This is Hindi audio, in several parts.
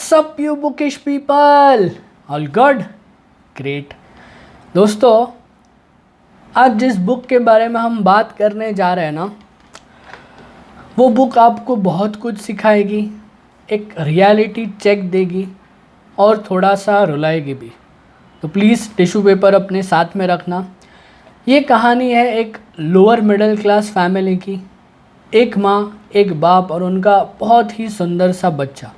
What's up you bookish people? All good? Great. दोस्तों, आज जिस बुक के बारे में हम बात करने जा रहे हैं ना, वो बुक आपको बहुत कुछ सिखाएगी, एक रियलिटी चेक देगी और थोड़ा सा रुलाएगी भी। तो प्लीज़ टिश्यू पेपर अपने साथ में रखना। ये कहानी है एक लोअर मिडिल क्लास फैमिली की, एक माँ, एक बाप और उनका बहुत ही सुंदर सा बच्चा।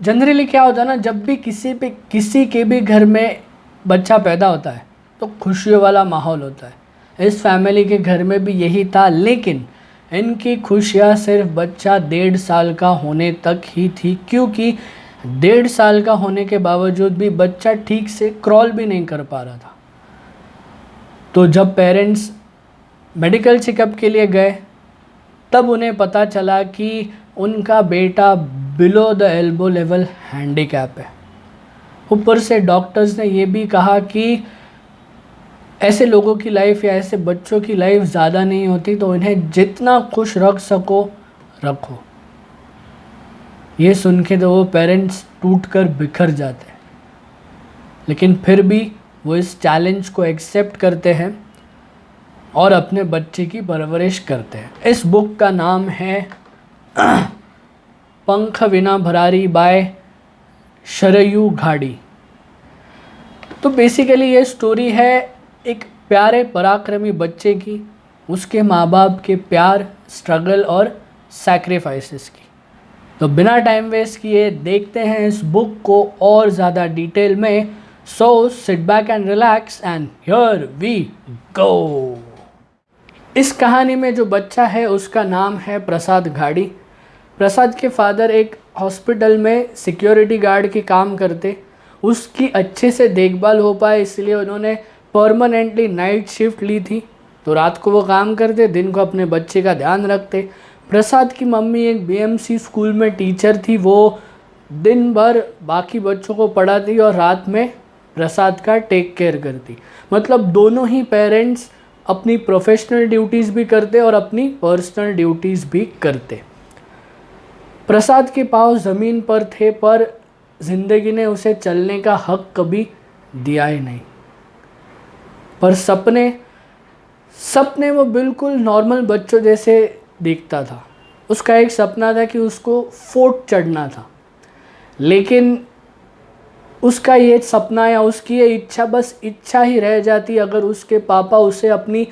जनरली क्या होता है ना, जब भी किसी के भी घर में बच्चा पैदा होता है तो खुशियों वाला माहौल होता है। इस फैमिली के घर में भी यही था, लेकिन इनकी खुशियाँ सिर्फ बच्चा 1.5 साल का होने तक ही थी, क्योंकि 1.5 साल का होने के बावजूद भी बच्चा ठीक से क्रॉल भी नहीं कर पा रहा था। तो जब पेरेंट्स मेडिकल चेकअप के लिए गए तब उन्हें पता चला कि उनका बेटा below the elbow level handicap है। ऊपर से डॉक्टर्स ने ये भी कहा कि ऐसे लोगों की लाइफ या ऐसे बच्चों की लाइफ ज़्यादा नहीं होती, तो इन्हें जितना खुश रख सको रखो। ये सुन के तो वो पेरेंट्स टूट कर बिखर जाते हैं, लेकिन फिर भी वो इस चैलेंज को एक्सेप्ट करते हैं और अपने बच्चे की परवरिश करते हैं। इस बुक का नाम है पंख विना भरारी बाय शरयू घाड़ी। तो बेसिकली ये स्टोरी है एक प्यारे पराक्रमी बच्चे की, उसके माँ बाप के प्यार, स्ट्रगल और सैक्रिफाइसेस की। तो बिना टाइम वेस्ट किए देखते हैं इस बुक को और ज़्यादा डिटेल में। So sit back and relax and here we go. इस कहानी में जो बच्चा है उसका नाम है प्रसाद घाड़ी। प्रसाद के फादर एक हॉस्पिटल में सिक्योरिटी गार्ड के काम करते। उसकी अच्छे से देखभाल हो पाए इसलिए उन्होंने परमानेंटली नाइट शिफ्ट ली थी। तो रात को वो काम करते, दिन को अपने बच्चे का ध्यान रखते। प्रसाद की मम्मी एक बीएमसी स्कूल में टीचर थी। वो दिन भर बाकी बच्चों को पढ़ाती और रात में प्रसाद का टेक केयर करती। मतलब दोनों ही पेरेंट्स अपनी प्रोफेशनल ड्यूटीज़ भी करते और अपनी पर्सनल ड्यूटीज़ भी करते। प्रसाद के पाँव ज़मीन पर थे, पर ज़िंदगी ने उसे चलने का हक कभी दिया ही नहीं। पर सपने वो बिल्कुल नॉर्मल बच्चों जैसे दिखता था। उसका एक सपना था कि उसको फोर्ट चढ़ना था, लेकिन उसका ये सपना या उसकी ये इच्छा बस इच्छा ही रह जाती अगर उसके पापा उसे अपनी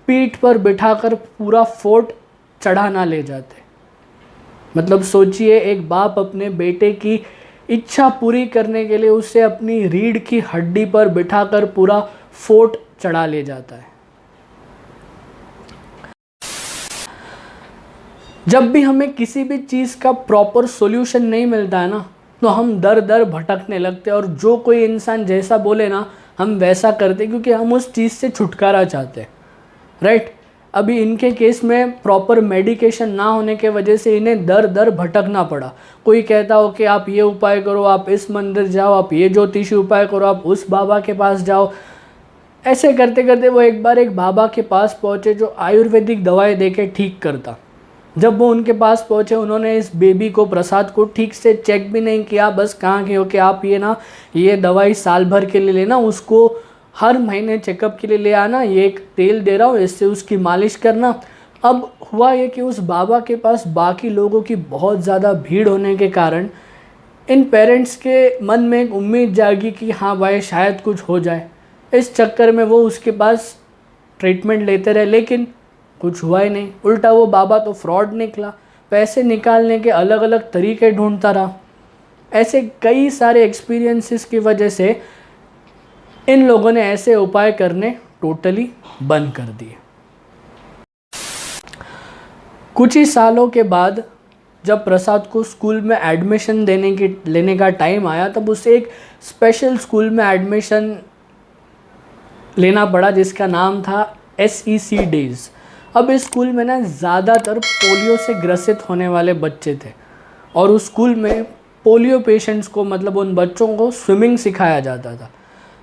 पीठ पर बिठाकर पूरा फोर्ट चढ़ा ना ले जाते। मतलब सोचिए, एक बाप अपने बेटे की इच्छा पूरी करने के लिए उसे अपनी रीढ़ की हड्डी पर बिठाकर पूरा फोर्ट चढ़ा ले जाता है। जब भी हमें किसी भी चीज़ का प्रॉपर सॉल्यूशन नहीं मिलता है ना, तो हम दर दर भटकने लगते हैं और जो कोई इंसान जैसा बोले ना हम वैसा करते, क्योंकि हम उस चीज़ से छुटकारा चाहते हैं, राइट। अभी इनके केस में प्रॉपर मेडिकेशन ना होने के वजह से इन्हें दर दर भटकना पड़ा। कोई कहता हो कि आप ये उपाय करो, आप इस मंदिर जाओ, आप ये ज्योतिषी उपाय करो, आप उस बाबा के पास जाओ। ऐसे करते करते वो एक बार एक बाबा के पास पहुँचे जो आयुर्वेदिक दवाई दे के ठीक करता। जब वो उनके पास पहुँचे, उन्होंने इस बेबी को, प्रसाद को ठीक से चेक भी नहीं किया। बस कहाँ के हो कि आप ये दवाई साल भर के लिए लेना, उसको हर महीने चेकअप के लिए ले आना, ये एक तेल दे रहा हूँ, इससे उसकी मालिश करना। अब हुआ ये कि उस बाबा के पास बाकी लोगों की बहुत ज़्यादा भीड़ होने के कारण इन पेरेंट्स के मन में एक उम्मीद जागी कि हाँ भाई शायद कुछ हो जाए। इस चक्कर में वो उसके पास ट्रीटमेंट लेते रहे, लेकिन कुछ हुआ ही नहीं। उल्टा वो बाबा तो फ्रॉड निकला, पैसे निकालने के अलग अलग तरीके ढूंढता रहा। ऐसे कई सारे एक्सपीरियंसेस की वजह से इन लोगों ने ऐसे उपाय करने टोटली बंद कर दिए। कुछ ही सालों के बाद जब प्रसाद को स्कूल में एडमिशन लेने का टाइम आया, तब उसे एक स्पेशल स्कूल में एडमिशन लेना पड़ा जिसका नाम था SEC डेज। अब इस स्कूल में ना ज़्यादातर पोलियो से ग्रसित होने वाले बच्चे थे और उस स्कूल में पोलियो पेशेंट्स को, मतलब उन बच्चों को स्विमिंग सिखाया जाता था।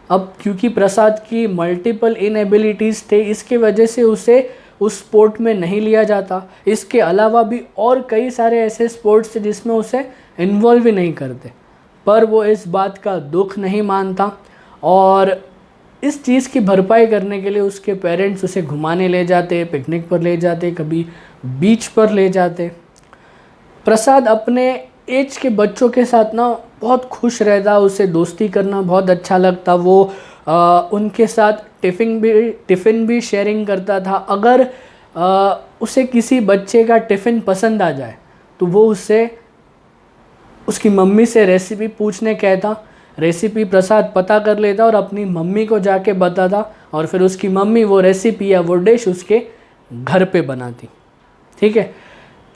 अब क्योंकि प्रसाद की मल्टीपल इनएबिलिटीज़ थे, इसके वजह से उसे उस स्पोर्ट में नहीं लिया जाता। इसके अलावा भी और कई सारे ऐसे स्पोर्ट्स थे जिसमें उसे इन्वॉल्व ही नहीं करते, पर वो इस बात का दुख नहीं मानता और इस चीज़ की भरपाई करने के लिए उसके पेरेंट्स उसे घुमाने ले जाते, पिकनिक पर ले जाते, कभी बीच पर ले जाते। प्रसाद अपने एज के बच्चों के साथ ना बहुत खुश रहता, उसे दोस्ती करना बहुत अच्छा लगता। वो उनके साथ टिफ़िन भी शेयरिंग करता था। अगर उसे किसी बच्चे का टिफ़िन पसंद आ जाए तो वो उससे उसकी मम्मी से रेसिपी पूछने कहता, रेसिपी प्रसाद पता कर लेता और अपनी मम्मी को जाके बताता और फिर उसकी मम्मी वो रेसिपी या वो डिश उसके घर पे बनाती। ठीक है,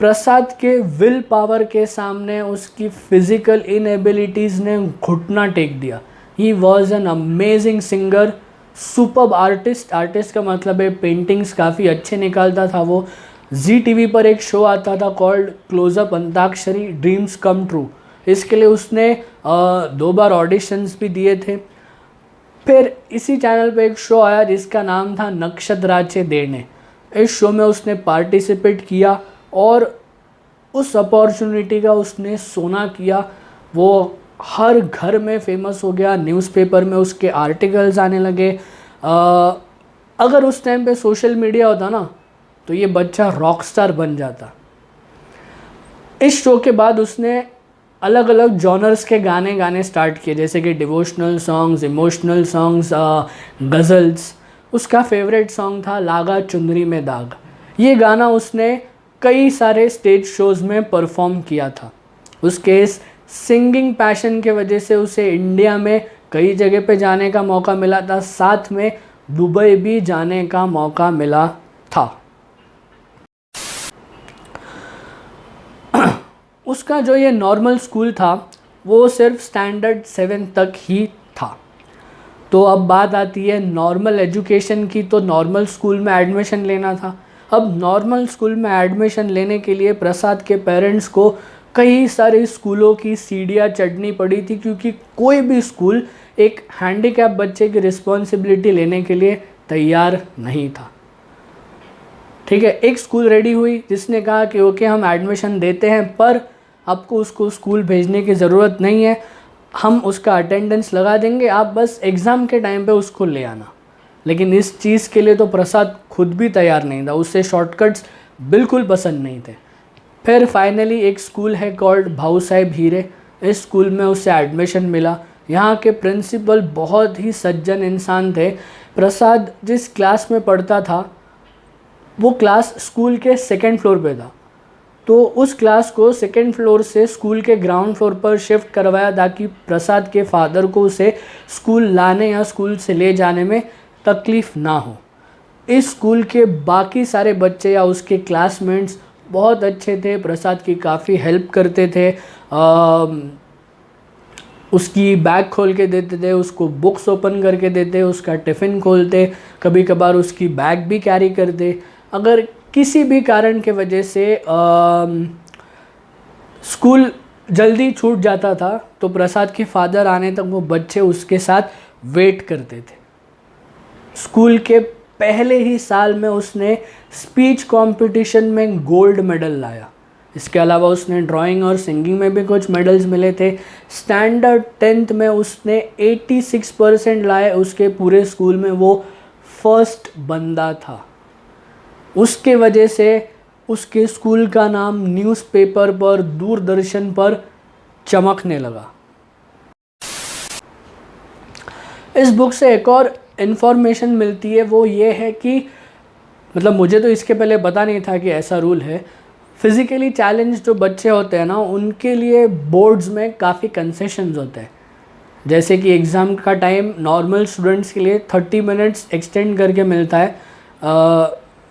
प्रसाद के विल पावर के सामने उसकी फिजिकल इनएबिलिटीज़ ने घुटना टेक दिया। He was an amazing singer, superb artist का मतलब है पेंटिंग्स काफ़ी अच्छे निकालता था वो। जी टीवी पर एक शो आता था called closeup Antakshari dreams come true, इसके लिए उसने 2 बार ऑडिशंस भी दिए थे। फिर इसी चैनल पे एक शो आया जिसका नाम था नक्षत्राचे देणे। इस शो में उसने पार्टिसिपेट किया और उस अपॉर्चुनिटी का उसने सोना किया। वो हर घर में फेमस हो गया, न्यूज़पेपर में उसके आर्टिकल्स आने लगे। अगर उस टाइम पे सोशल मीडिया होता ना तो ये बच्चा रॉक स्टार बन जाता। इस शो के बाद उसने अलग अलग जॉनर्स के गाने गाने स्टार्ट किए, जैसे कि devotional songs, emotional songs, ghazals. उसका फेवरेट सॉन्ग था लागा चुनरी में दाग। ये गाना उसने कई सारे स्टेज शोज़ में परफॉर्म किया था। उसके इस सिंगिंग पैशन के वजह से उसे इंडिया में कई जगह पे जाने का मौका मिला था, साथ में दुबई भी जाने का मौका मिला था। उसका जो ये नॉर्मल स्कूल था वो सिर्फ स्टैंडर्ड 7 तक ही था। तो अब बात आती है नॉर्मल एजुकेशन की, तो नॉर्मल स्कूल में एडमिशन लेना था। अब नॉर्मल स्कूल में एडमिशन लेने के लिए प्रसाद के पेरेंट्स को कई सारे स्कूलों की सीढ़ियाँ चढ़नी पड़ी थी, क्योंकि कोई भी स्कूल एक हैंडीकैप बच्चे की रिस्पॉन्सिबिलिटी लेने के लिए तैयार नहीं था। ठीक है, एक स्कूल रेडी हुई जिसने कहा कि ओके हम एडमिशन देते हैं, पर आपको उसको स्कूल भेजने की ज़रूरत नहीं है, हम उसका अटेंडेंस लगा देंगे, आप बस एग्ज़ाम के टाइम पे उसको ले आना। लेकिन इस चीज़ के लिए तो प्रसाद खुद भी तैयार नहीं था, उससे शॉर्टकट्स बिल्कुल पसंद नहीं थे। फिर फाइनली एक स्कूल है कॉल्ड भाऊ साहेब हीरे, इस स्कूल में उसे एडमिशन मिला। यहाँ के प्रिंसिपल बहुत ही सज्जन इंसान थे। प्रसाद जिस क्लास में पढ़ता था वो क्लास स्कूल के 2nd फ्लोर पे था, तो उस क्लास को 2nd फ्लोर से स्कूल के ग्राउंड फ्लोर पर शिफ्ट करवाया ताकि प्रसाद के फादर को उसे स्कूल लाने या स्कूल से ले जाने में तकलीफ़ ना हो। इस स्कूल के बाकी सारे बच्चे या उसके क्लासमेट्स बहुत अच्छे थे, प्रसाद की काफ़ी हेल्प करते थे, उसकी बैग खोल के देते थे, उसको बुक्स ओपन करके देते, उसका टिफ़िन खोलते, कभी कभार उसकी बैग भी कैरी करते। अगर किसी भी कारण के वजह से स्कूल जल्दी छूट जाता था तो प्रसाद के फादर आने तक वो बच्चे उसके साथ वेट करते थे। स्कूल के पहले ही साल में उसने स्पीच कंपटीशन में गोल्ड मेडल लाया। इसके अलावा उसने ड्राइंग और सिंगिंग में भी कुछ मेडल्स मिले थे। स्टैंडर्ड 10th में उसने 86% लाए, उसके पूरे स्कूल में वो फर्स्ट बंदा था। उसके वजह से उसके स्कूल का नाम न्यूज़पेपर पर, दूरदर्शन पर चमकने लगा। इस बुक से एक और इन्फॉर्मेशन मिलती है, वो ये है कि मतलब मुझे तो इसके पहले पता नहीं था कि ऐसा रूल है। फिज़िकली चैलेंज जो बच्चे होते हैं ना, उनके लिए बोर्ड्स में काफ़ी कंसेशंस होते हैं। जैसे कि एग्ज़ाम का टाइम नॉर्मल स्टूडेंट्स के लिए 30 मिनट्स एक्सटेंड करके मिलता है,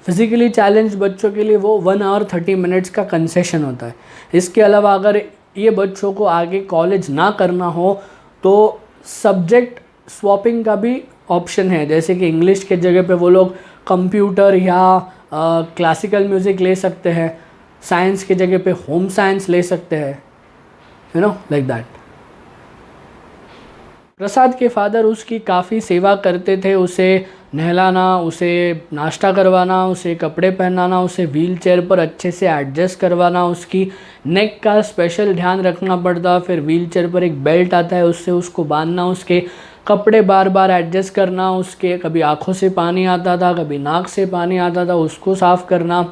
फिज़िकली चैलेंज बच्चों के लिए वो 1 आवर 30 मिनट्स का कंसेशन होता है। इसके अलावा अगर ये बच्चों को आगे कॉलेज ना करना हो तो सब्जेक्ट स्वैपिंग का भी ऑप्शन है, जैसे कि इंग्लिश के जगह पे वो लोग कंप्यूटर या क्लासिकल म्यूज़िक ले सकते हैं, साइंस के जगह पे होम साइंस ले सकते हैं, यू नो लाइक दैट। प्रसाद के फादर उसकी काफ़ी सेवा करते थे, उसे नहलाना, उसे नाश्ता करवाना, उसे कपड़े पहनाना, उसे व्हील चेयर पर अच्छे से एडजस्ट करवाना, उसकी नेक का स्पेशल ध्यान रखना पड़ता। फिर व्हील चेयर पर एक बेल्ट आता है, उससे उसको बांधना, उसके कपड़े बार बार एडजस्ट करना, उसके कभी आँखों से पानी आता था, कभी नाक से पानी आता था, उसको साफ़ करना,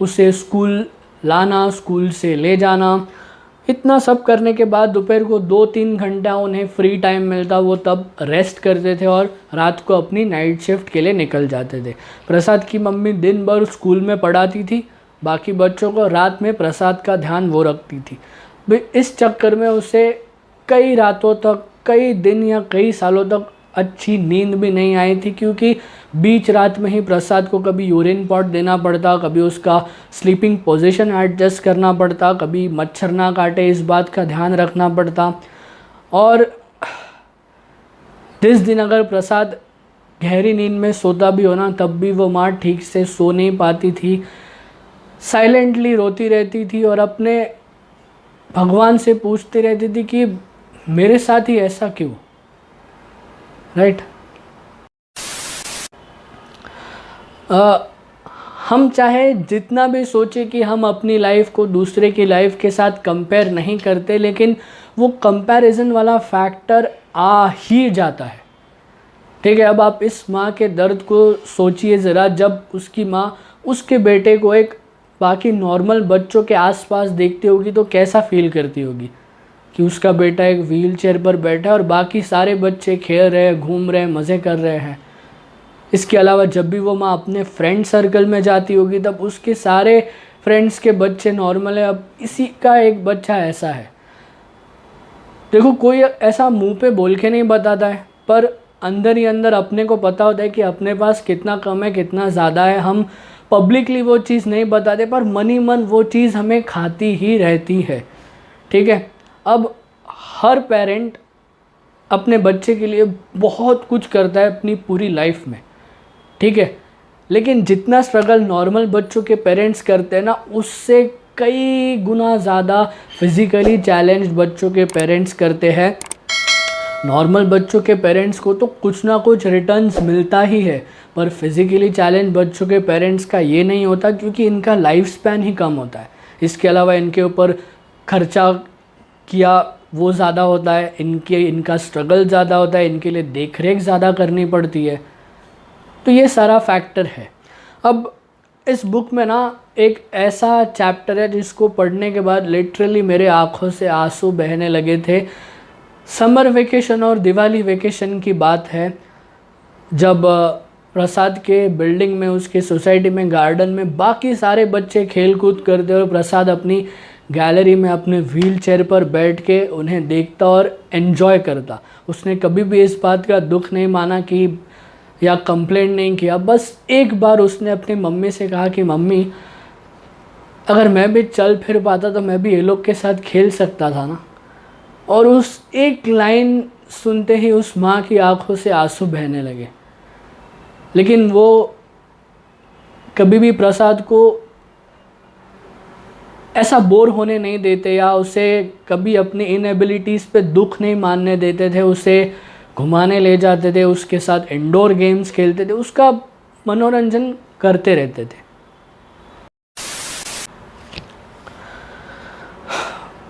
उसे स्कूल लाना, स्कूल से ले जाना। इतना सब करने के बाद दोपहर को 2-3 घंटा उन्हें फ्री टाइम मिलता, वो तब रेस्ट करते थे और रात को अपनी नाइट शिफ्ट के लिए निकल जाते थे। प्रसाद की मम्मी दिन भर स्कूल में पढ़ाती थी, बाकी बच्चों को रात में प्रसाद का ध्यान वो रखती थी। इस चक्कर में उसे कई रातों तक, कई दिन या कई सालों तक अच्छी नींद भी नहीं आई थी, क्योंकि बीच रात में ही प्रसाद को कभी यूरिन पॉट देना पड़ता, कभी उसका स्लीपिंग पोजीशन एडजस्ट करना पड़ता, कभी मच्छर ना काटे इस बात का ध्यान रखना पड़ता। और जिस दिन अगर प्रसाद गहरी नींद में सोता भी हो ना, तब भी वो माँ ठीक से सो नहीं पाती थी, साइलेंटली रोती रहती थी और अपने भगवान से पूछती रहती थी कि मेरे साथ ही ऐसा क्यों, राइट। हम चाहे जितना भी सोचे कि हम अपनी लाइफ को दूसरे की लाइफ के साथ कंपेयर नहीं करते, लेकिन वो कंपैरिजन वाला फैक्टर आ ही जाता है, ठीक है। अब आप इस माँ के दर्द को सोचिए ज़रा, जब उसकी माँ उसके बेटे को एक बाकी नॉर्मल बच्चों के आसपास देखती होगी तो कैसा फील करती होगी कि उसका बेटा एक व्हील चेयर पर बैठा है और बाकी सारे बच्चे खेल रहे हैं, घूम रहे हैं, मज़े कर रहे हैं। इसके अलावा जब भी वो माँ अपने फ्रेंड सर्कल में जाती होगी तब उसके सारे फ्रेंड्स के बच्चे नॉर्मल है, अब इसी का एक बच्चा ऐसा है। देखो, कोई ऐसा मुंह पे बोल के नहीं बताता है, पर अंदर ही अंदर अपने को पता होता है कि अपने पास कितना कम है, कितना ज़्यादा है। हम पब्लिकली वो चीज़ नहीं बताते, पर मन ही मन वो चीज़ हमें खाती ही रहती है, ठीक है। अब हर पेरेंट अपने बच्चे के लिए बहुत कुछ करता है अपनी पूरी लाइफ में, ठीक है, लेकिन जितना स्ट्रगल नॉर्मल बच्चों के पेरेंट्स करते हैं ना, उससे कई गुना ज़्यादा फिज़िकली चैलेंज्ड बच्चों के पेरेंट्स करते हैं। नॉर्मल बच्चों के पेरेंट्स को तो कुछ ना कुछ रिटर्न्स मिलता ही है, पर फिज़िकली चैलेंज बच्चों के पेरेंट्स का ये नहीं होता, क्योंकि इनका लाइफ स्पैन ही कम होता है। इसके अलावा इनके ऊपर खर्चा किया वो ज़्यादा होता है, इनका स्ट्रगल ज़्यादा होता है, इनके लिए देख रेख ज़्यादा करनी पड़ती है, तो ये सारा फैक्टर है। अब इस बुक में ना एक ऐसा चैप्टर है जिसको पढ़ने के बाद लिटरली मेरे आँखों से आंसू बहने लगे थे। समर वेकेशन और दिवाली वेकेशन की बात है, जब प्रसाद के बिल्डिंग में, उसके सोसाइटी में, गार्डन में बाकी सारे बच्चे खेल कूद करते और प्रसाद अपनी गैलरी में अपने व्हील चेयर पर बैठ के उन्हें देखता और एन्जॉय करता। उसने कभी भी इस बात का दुख नहीं माना कि या कंप्लेंट नहीं किया। बस एक बार उसने अपनी मम्मी से कहा कि मम्मी, अगर मैं भी चल फिर पाता तो मैं भी ये लोग के साथ खेल सकता था ना। और उस एक लाइन सुनते ही उस माँ की आंखों से आंसू बहने लगे। लेकिन वो कभी भी प्रसाद को ऐसा बोर होने नहीं देते या उसे कभी अपनी इनएबिलिटीज़ पे दुख नहीं मानने देते थे। उसे घुमाने ले जाते थे, उसके साथ इंडोर गेम्स खेलते थे, उसका मनोरंजन करते रहते थे।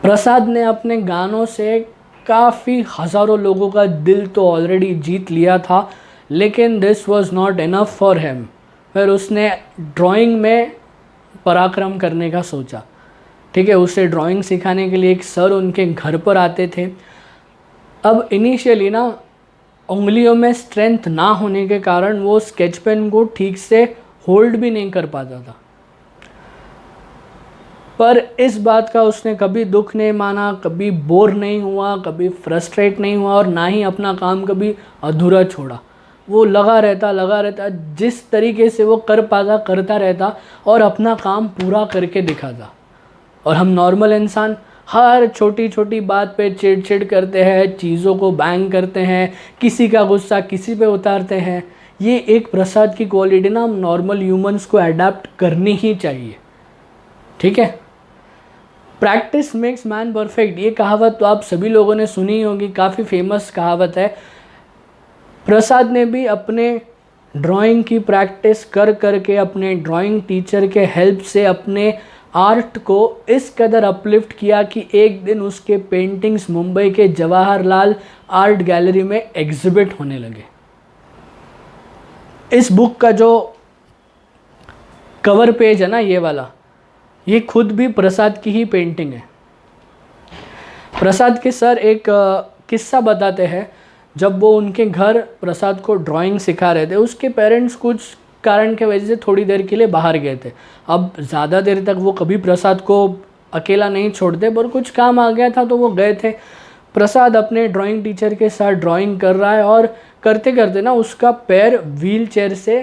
प्रसाद ने अपने गानों से काफ़ी हज़ारों लोगों का दिल तो ऑलरेडी जीत लिया था, लेकिन this was not enough for him. फिर उसने ड्राइंग में पराक्रम करने का सोचा, ठीक है। उसे ड्राइंग सिखाने के लिए एक सर उनके घर पर आते थे। अब इनिशियली ना उंगलियों में स्ट्रेंथ ना होने के कारण वो स्केच पेन को ठीक से होल्ड भी नहीं कर पाता था, पर इस बात का उसने कभी दुख नहीं माना, कभी बोर नहीं हुआ, कभी फ्रस्ट्रेट नहीं हुआ और ना ही अपना काम कभी अधूरा छोड़ा। वो लगा रहता, जिस तरीके से वो कर पाता करता रहता और अपना काम पूरा करके दिखाता। और हम नॉर्मल इंसान हर छोटी छोटी बात पे चिड़ करते हैं, चीज़ों को बैंग करते हैं, किसी का गुस्सा किसी पे उतारते हैं। ये एक प्रसाद की क्वालिटी ना हम नॉर्मल ह्यूमंस को अडेप्ट करनी ही चाहिए, ठीक है। प्रैक्टिस मेक्स मैन परफेक्ट, ये कहावत तो आप सभी लोगों ने सुनी होगी, काफ़ी फेमस कहावत है। प्रसाद ने भी अपने ड्राइंग की प्रैक्टिस कर करके अपने ड्राइंग टीचर के हेल्प से अपने आर्ट को इस कदर अपलिफ्ट किया कि एक दिन उसके पेंटिंग्स मुंबई के जवाहरलाल आर्ट गैलरी में एग्जिबिट होने लगे। इस बुक का जो कवर पेज है ना, ये वाला, ये खुद भी प्रसाद की ही पेंटिंग है। प्रसाद के सर एक किस्सा बताते हैं। जब वो उनके घर प्रसाद को ड्राइंग सिखा रहे थे, उसके पेरेंट्स कुछ कारण के वजह से थोड़ी देर के लिए बाहर गए थे। अब ज़्यादा देर तक वो कभी प्रसाद को अकेला नहीं छोड़ते, पर कुछ काम आ गया था तो वो गए थे। प्रसाद अपने ड्राइंग टीचर के साथ ड्राइंग कर रहा है और करते करते ना उसका पैर व्हील चेयर से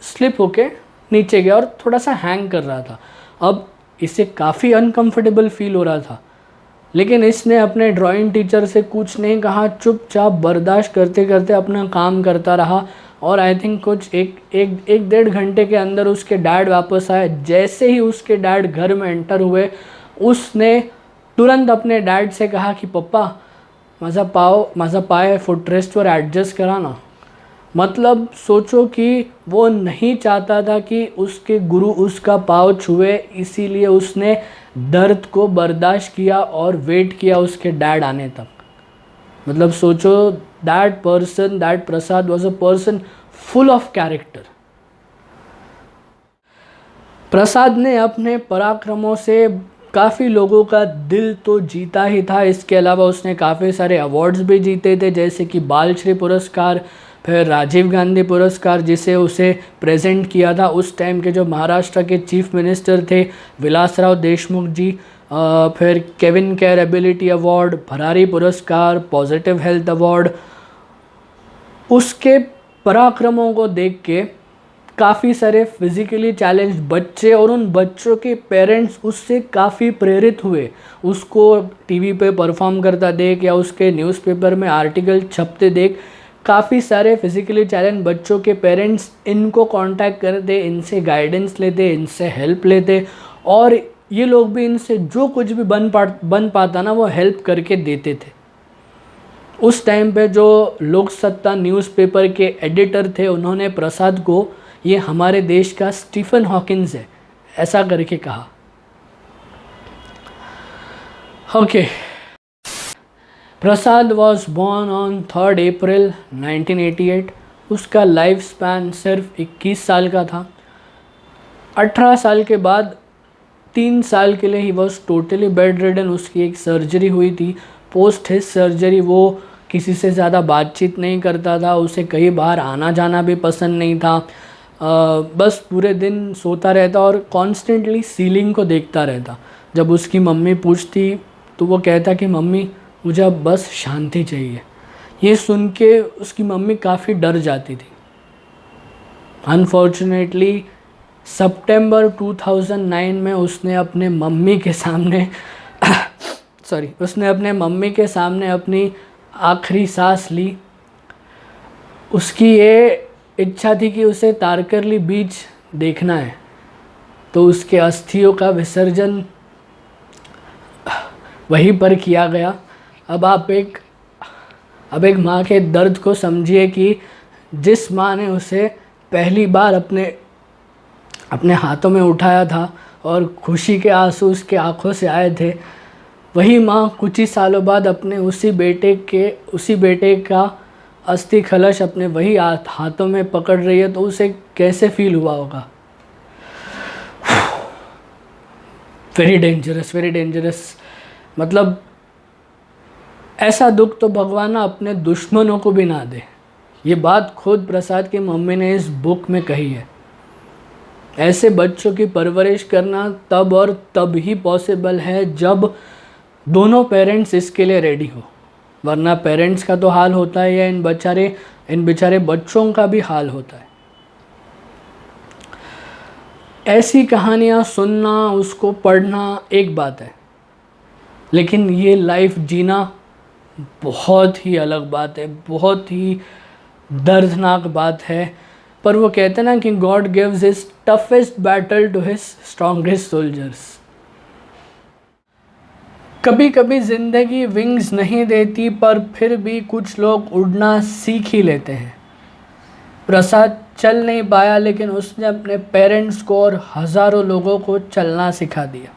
स्लिप होके नीचे गया और थोड़ा सा हैंग कर रहा था। अब इसे काफ़ी अनकंफर्टेबल फील हो रहा था, लेकिन इसने अपने ड्राइंग टीचर से कुछ नहीं कहा, चुपचाप बर्दाश्त करते करते अपना काम करता रहा। और आई थिंक कुछ एक डेढ़ घंटे के अंदर उसके डैड वापस आए। जैसे ही उसके डैड घर में एंटर हुए, उसने तुरंत अपने डैड से कहा कि पप्पा माझा पाय फुटरेस्टवर ॲडजस्ट करा ना। मतलब सोचो कि वो नहीं चाहता था कि उसके गुरु उसका पाँव छुए, इसीलिए उसने दर्द को बर्दाश्त किया और वेट किया उसके डैड आने तक। मतलब सोचो, that Prasad was a person full of character. Prasad ने अपने पराक्रमों से काफ़ी लोगों का दिल तो जीता ही था। इसके अलावा उसने काफ़ी सारे अवार्ड्स भी जीते थे, जैसे कि बालश्री पुरस्कार, फिर राजीव गांधी पुरस्कार जिसे उसे प्रेजेंट किया था उस टाइम के जो महाराष्ट्र के चीफ मिनिस्टर थे विलासराव देशमुख जी, फिर केविन केयर एबिलिटी अवार्ड, भरारी पुरस्कार, पॉजिटिव हेल्थ अवार्ड। उसके पराक्रमों को देख के काफ़ी सारे फिज़िकली चैलेंज बच्चे और उन बच्चों के पेरेंट्स उससे काफ़ी प्रेरित हुए। उसको टीवी पे परफॉर्म करता देख या उसके न्यूज़पेपर में आर्टिकल छपते देख काफ़ी सारे फिज़िकली चैलेंज बच्चों के पेरेंट्स इनको कांटेक्ट करते, इनसे गाइडेंस लेते, इनसे हेल्प लेते, और ये लोग भी इनसे जो कुछ भी बन पाता ना वो हेल्प करके देते थे। उस टाइम पे जो लोक सत्ता न्यूज़पेपर के एडिटर थे, उन्होंने प्रसाद को ये हमारे देश का स्टीफन हॉकिंस है ऐसा करके कहा। Okay, Prasad was born on 3 अप्रैल 1988। उसका लाइफ स्पैन सिर्फ 21 साल का था। 18 साल के बाद 3 साल के लिए he was totally bed ridden. उसकी एक सर्जरी हुई थी। पोस्ट हिज सर्जरी वो किसी से ज़्यादा बातचीत नहीं करता था, उसे कहीं बाहर आना जाना भी पसंद नहीं था। बस पूरे दिन सोता रहता और कॉन्स्टेंटली सीलिंग को देखता रहता। जब उसकी मम्मी पूछती तो वो कहता कि मम्मी मुझे अब बस शांति चाहिए। ये सुन के उसकी मम्मी काफ़ी डर जाती थी। अनफॉर्चुनेटली सितंबर 2009 में उसने अपने मम्मी के सामने अपनी आखिरी सांस ली। उसकी ये इच्छा थी कि उसे तारकर्ली बीच देखना है, तो उसके अस्थियों का विसर्जन वहीं पर किया गया। अब एक माँ के दर्द को समझिए कि जिस माँ ने उसे पहली बार अपने हाथों में उठाया था और खुशी के आंसू उसके आँखों से आए थे, वही माँ कुछ ही सालों बाद अपने उसी बेटे का अस्थि कलश अपने वही हाथों में पकड़ रही है, तो उसे कैसे फील हुआ होगा। Very dangerous. मतलब ऐसा दुख तो भगवान अपने दुश्मनों को भी ना दे। ये बात खुद प्रसाद की मम्मी ने इस बुक में कही है। ऐसे बच्चों की परवरिश करना तब और तब ही पॉसिबल है जब दोनों पेरेंट्स इसके लिए रेडी हो, वरना पेरेंट्स का तो हाल होता है या इन बेचारे बच्चों का भी हाल होता है। ऐसी कहानियाँ सुनना, उसको पढ़ना एक बात है, लेकिन ये लाइफ जीना बहुत ही अलग बात है, बहुत ही दर्दनाक बात है। पर वो कहते हैं ना कि God gives his toughest battle to his strongest soldiers. कभी कभी ज़िंदगी विंग्स नहीं देती, पर फिर भी कुछ लोग उड़ना सीख ही लेते हैं। प्रसाद चल नहीं पाया, लेकिन उसने अपने पेरेंट्स को और हज़ारों लोगों को चलना सिखा दिया।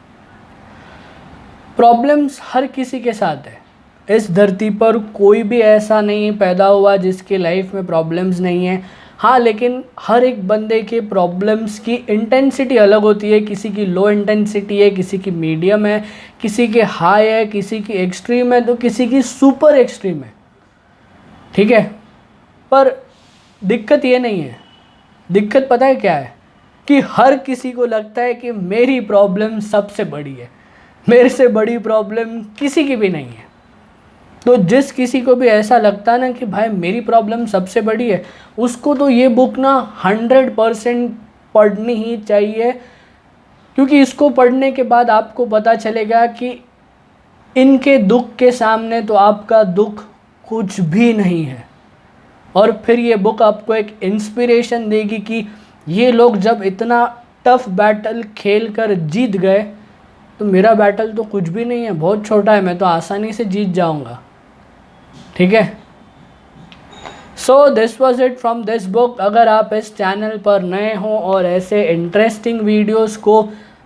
प्रॉब्लम्स हर किसी के साथ है। इस धरती पर कोई भी ऐसा नहीं पैदा हुआ जिसकी लाइफ में प्रॉब्लम्स नहीं है। हाँ, लेकिन हर एक बंदे के प्रॉब्लम्स की इंटेंसिटी अलग होती है। किसी की लो इंटेंसिटी है, किसी की मीडियम है, किसी की हाई है, किसी की एक्सट्रीम है, तो किसी की सुपर एक्सट्रीम है। ठीक है, पर दिक्कत ये नहीं है। दिक्कत पता है क्या है? कि हर किसी को लगता है कि मेरी प्रॉब्लम सबसे बड़ी है, मेरे से बड़ी प्रॉब्लम किसी की भी नहीं है। तो जिस किसी को भी ऐसा लगता है ना कि भाई मेरी प्रॉब्लम सबसे बड़ी है, उसको तो ये बुक ना 100% पढ़नी ही चाहिए, क्योंकि इसको पढ़ने के बाद आपको पता चलेगा कि इनके दुख के सामने तो आपका दुख कुछ भी नहीं है। और फिर ये बुक आपको एक इंस्पिरेशन देगी कि ये लोग जब इतना टफ बैटल खेल कर जीत गए, तो मेरा बैटल तो कुछ भी नहीं है, बहुत छोटा है, मैं तो आसानी से जीत जाऊंगा। ठीक है, so this was it from this book. अगर आप इस चैनल पर नए हो और ऐसे इंटरेस्टिंग वीडियोस को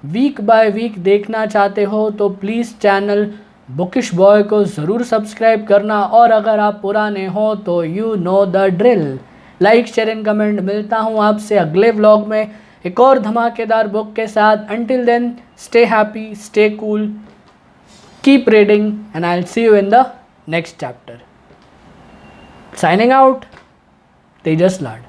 वीक बाय वीक देखना चाहते हो तो प्लीज़ चैनल बुकिश बॉय को ज़रूर सब्सक्राइब करना। और अगर आप पुराने हो तो you know the drill, like share and comment. मिलता हूँ आपसे अगले व्लॉग में एक और धमाकेदार बुक के साथ। Until then, stay happy, stay cool, keep reading, and I will see you in the next chapter. Signing out, Tejas Lad.